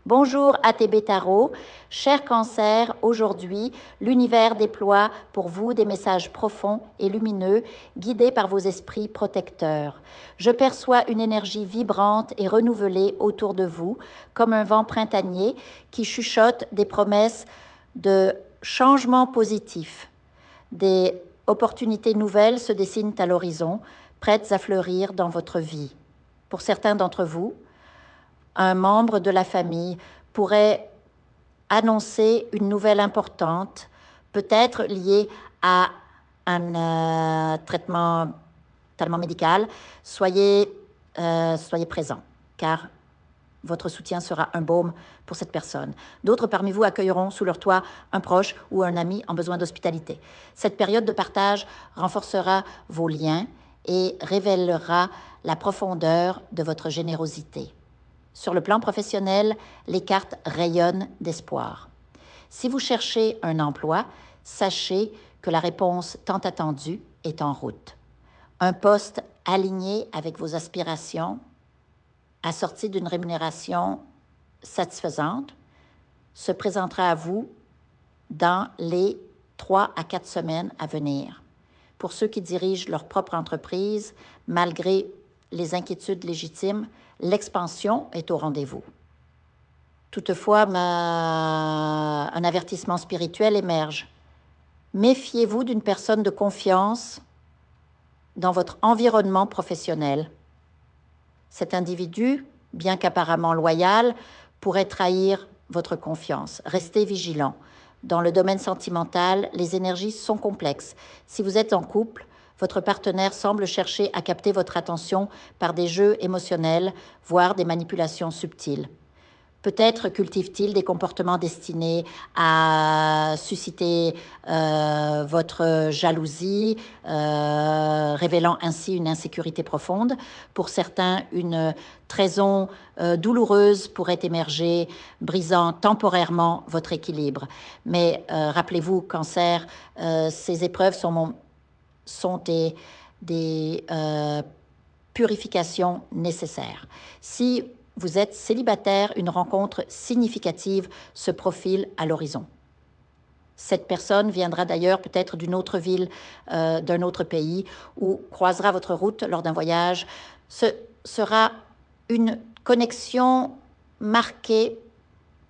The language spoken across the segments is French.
Bonjour ATB Tarot, cher Cancer, aujourd'hui, l'univers déploie pour vous des messages profonds et lumineux guidés par vos esprits protecteurs. Je perçois une énergie vibrante et renouvelée autour de vous, comme un vent printanier qui chuchote des promesses de changements positifs. Des opportunités nouvelles se dessinent à l'horizon, prêtes à fleurir dans votre vie. Pour certains d'entre vous, un membre de la famille pourrait annoncer une nouvelle importante, peut-être liée à un traitement médical. Soyez présents, car votre soutien sera un baume pour cette personne. D'autres parmi vous accueilleront sous leur toit un proche ou un ami en besoin d'hospitalité. Cette période de partage renforcera vos liens et révélera la profondeur de votre générosité. Sur le plan professionnel, les cartes rayonnent d'espoir. Si vous cherchez un emploi, sachez que la réponse tant attendue est en route. Un poste aligné avec vos aspirations, assorti d'une rémunération satisfaisante, se présentera à vous dans les 3 à 4 semaines à venir. Pour ceux qui dirigent leur propre entreprise, malgré les inquiétudes légitimes, l'expansion est au rendez-vous. Toutefois, un avertissement spirituel émerge. Méfiez-vous d'une personne de confiance dans votre environnement professionnel. Cet individu, bien qu'apparemment loyal, pourrait trahir votre confiance. Restez vigilant. Dans le domaine sentimental, les énergies sont complexes. Si vous êtes en couple, votre partenaire semble chercher à capter votre attention par des jeux émotionnels, voire des manipulations subtiles. Peut-être cultive-t-il des comportements destinés à susciter votre jalousie, révélant ainsi une insécurité profonde. Pour certains, une trahison douloureuse pourrait émerger, brisant temporairement votre équilibre. Mais rappelez-vous, Cancer, ces épreuves sont des purifications nécessaires. Si vous êtes célibataire, une rencontre significative se profile à l'horizon. Cette personne viendra d'ailleurs peut-être d'une autre ville, d'un autre pays, ou croisera votre route lors d'un voyage. Ce sera une connexion marquée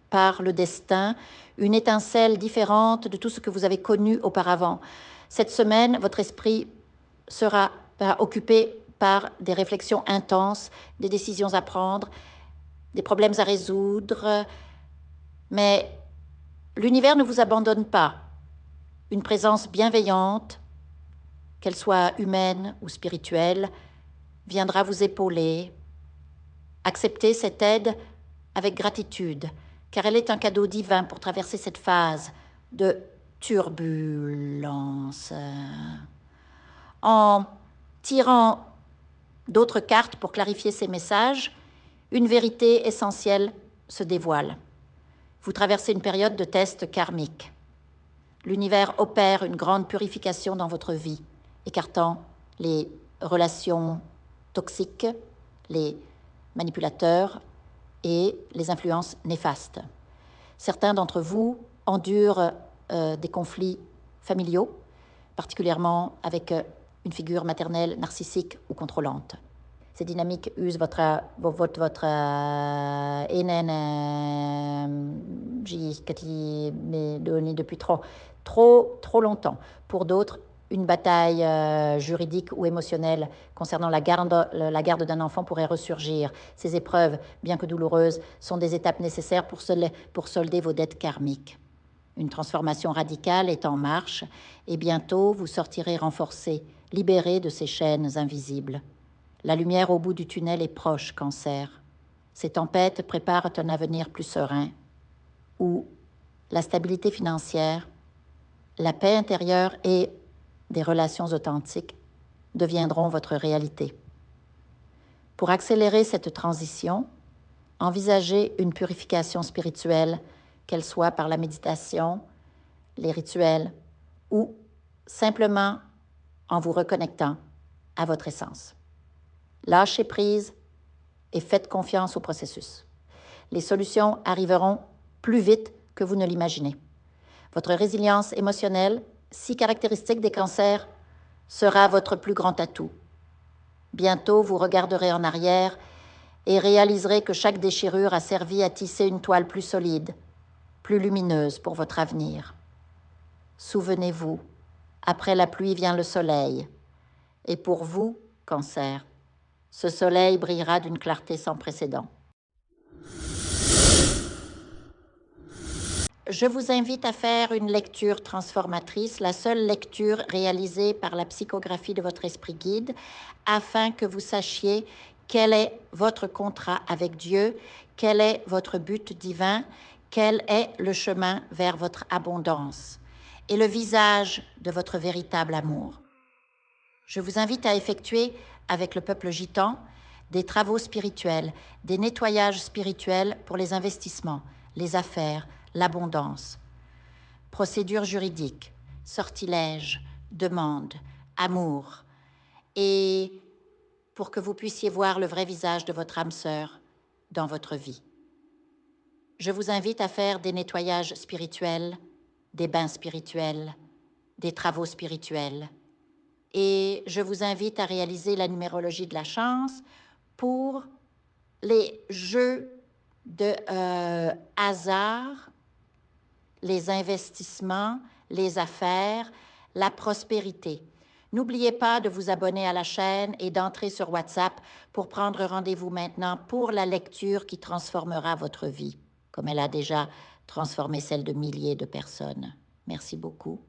par le destin, une étincelle différente de tout ce que vous avez connu auparavant. Cette semaine, votre esprit sera occupé par des réflexions intenses, des décisions à prendre, des problèmes à résoudre, mais l'univers ne vous abandonne pas. Une présence bienveillante, qu'elle soit humaine ou spirituelle, viendra vous épauler. Acceptez cette aide avec gratitude, car elle est un cadeau divin pour traverser cette phase de turbulence. En tirant d'autres cartes pour clarifier ces messages, une vérité essentielle se dévoile. Vous traversez une période de test karmique. L'univers opère une grande purification dans votre vie, écartant les relations toxiques, les manipulateurs et les influences néfastes. Certains d'entre vous endurent des conflits familiaux, particulièrement avec une figure maternelle narcissique ou contrôlante. Ces dynamiques usent votre énergie qui est donnée depuis trop longtemps. Pour d'autres, une bataille juridique ou émotionnelle concernant la garde d'un enfant pourrait ressurgir. Ces épreuves, bien que douloureuses, sont des étapes nécessaires pour solder vos dettes karmiques. Une transformation radicale est en marche et bientôt vous sortirez renforcés, libérés de ces chaînes invisibles. La lumière au bout du tunnel est proche, Cancer. Ces tempêtes préparent un avenir plus serein, où la stabilité financière, la paix intérieure et des relations authentiques deviendront votre réalité. Pour accélérer cette transition, envisagez une purification spirituelle, qu'elle soit par la méditation, les rituels ou simplement en vous reconnectant à votre essence. Lâchez prise et faites confiance au processus. Les solutions arriveront plus vite que vous ne l'imaginez. Votre résilience émotionnelle, si caractéristique des cancers, sera votre plus grand atout. Bientôt, vous regarderez en arrière et réaliserez que chaque déchirure a servi à tisser une toile plus solide, plus lumineuse pour votre avenir. Souvenez-vous, après la pluie vient le soleil. Et pour vous, Cancer, ce soleil brillera d'une clarté sans précédent. Je vous invite à faire une lecture transformatrice, la seule lecture réalisée par la psychographie de votre esprit guide, afin que vous sachiez quel est votre contrat avec Dieu, quel est votre but divin, quel est le chemin vers votre abondance et le visage de votre véritable amour. Je vous invite à effectuer avec le peuple gitan des travaux spirituels, des nettoyages spirituels pour les investissements, les affaires, l'abondance. Procédures juridiques, sortilèges, demandes, amour. Et pour que vous puissiez voir le vrai visage de votre âme sœur dans votre vie. Je vous invite à faire des nettoyages spirituels, des bains spirituels, des travaux spirituels. Et je vous invite à réaliser la numérologie de la chance pour les jeux de hasard, les investissements, les affaires, la prospérité. N'oubliez pas de vous abonner à la chaîne et d'entrer sur WhatsApp pour prendre rendez-vous maintenant pour la lecture qui transformera votre vie, comme elle a déjà transformé celle de milliers de personnes. Merci beaucoup.